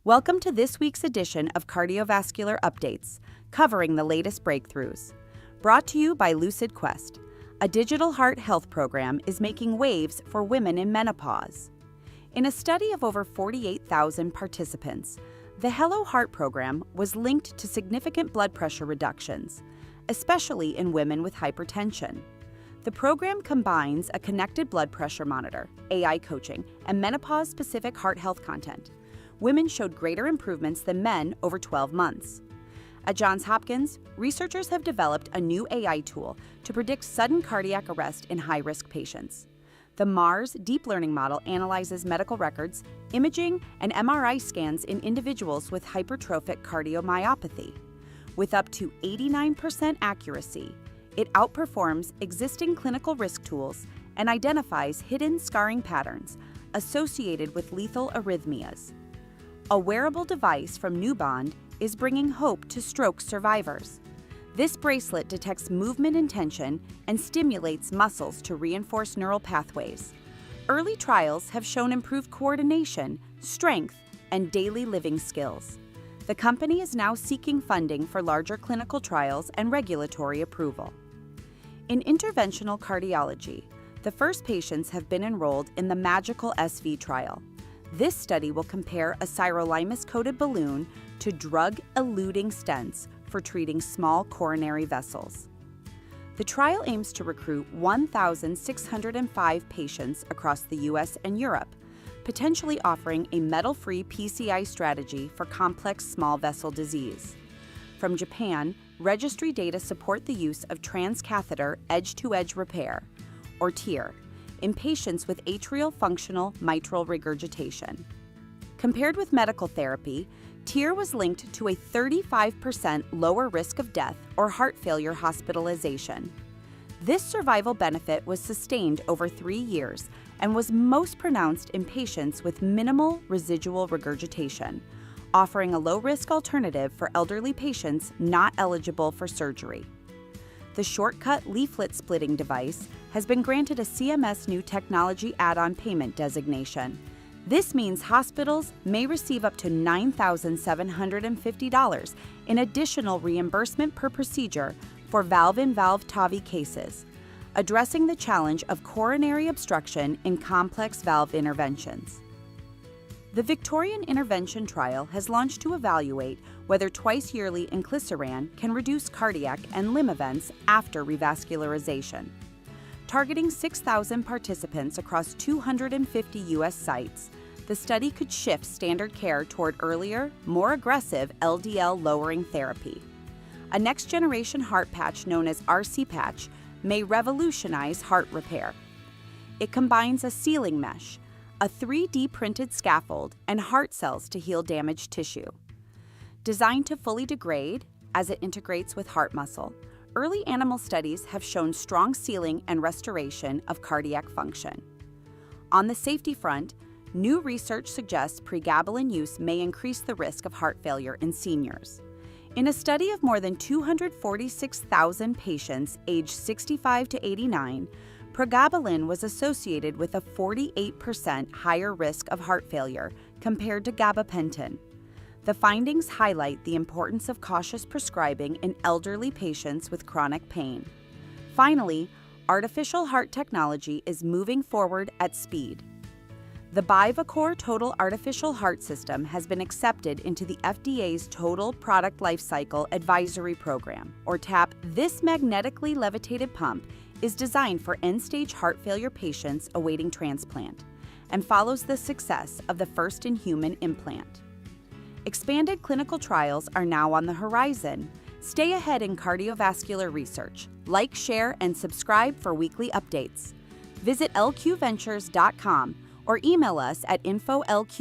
Welcome to this week's edition of Cardiovascular Updates, covering the latest breakthroughs. Brought to you by Lucid Quest, a digital heart health program is making waves for women in menopause. In a study of over 48,000 participants, the Hello Heart program was linked to significant blood pressure reductions, especially in women with hypertension. The program combines a connected blood pressure monitor, AI coaching, and menopause-specific heart health content. Women showed greater improvements than men over 12 months. At Johns Hopkins, researchers have developed a new AI tool to predict sudden cardiac arrest in high-risk patients. The Mars deep learning model analyzes medical records, imaging, and MRI scans in individuals with hypertrophic cardiomyopathy. With up to 89% accuracy, it outperforms existing clinical risk tools and identifies hidden scarring patterns associated with lethal arrhythmias. A wearable device from Neubond is bringing hope to stroke survivors. This bracelet detects movement intention and stimulates muscles to reinforce neural pathways. Early trials have shown improved coordination, strength, and daily living skills. The company is now seeking funding for larger clinical trials and regulatory approval. In interventional cardiology, the first patients have been enrolled in the Magical SV trial. This study will compare a sirolimus-coated balloon to drug-eluting stents for treating small coronary vessels. The trial aims to recruit 1,605 patients across the U.S. and Europe, potentially offering a metal-free PCI strategy for complex small vessel disease. From Japan, registry data support the use of transcatheter edge-to-edge repair, or TEER, in patients with atrial functional mitral regurgitation. Compared with medical therapy, TEER was linked to a 35% lower risk of death or heart failure hospitalization. This survival benefit was sustained over 3 years and was most pronounced in patients with minimal residual regurgitation, offering a low-risk alternative for elderly patients not eligible for surgery. The shortcut leaflet splitting device has been granted a CMS New Technology Add-on Payment designation. This means hospitals may receive up to $9,750 in additional reimbursement per procedure for valve-in-valve TAVI cases, addressing the challenge of coronary obstruction in complex valve interventions. The Victorion-Intervention trial has launched to evaluate whether twice-yearly inclisiran can reduce cardiac and limb events after revascularization. Targeting 6,000 participants across 250 U.S. sites, the study could shift standard care toward earlier, more aggressive LDL-lowering therapy. A next-generation heart patch known as RC patch may revolutionize heart repair. It combines a sealing mesh, a 3D printed scaffold, and heart cells to heal damaged tissue. Designed to fully degrade as it integrates with heart muscle, early animal studies have shown strong sealing and restoration of cardiac function. On the safety front, new research suggests pregabalin use may increase the risk of heart failure in seniors. In a study of more than 246,000 patients aged 65 to 89, pregabalin was associated with a 48% higher risk of heart failure compared to gabapentin. The findings highlight the importance of cautious prescribing in elderly patients with chronic pain. Finally, artificial heart technology is moving forward at speed. The Bivacor Total Artificial Heart System has been accepted into the FDA's Total Product Lifecycle Advisory Program, or TAP. This magnetically levitated pump is designed for end-stage heart failure patients awaiting transplant and follows the success of the first-in-human implant. Expanded clinical trials are now on the horizon. Stay ahead in cardiovascular research. Like, share, and subscribe for weekly updates. Visit lqventures.com or email us at info@lq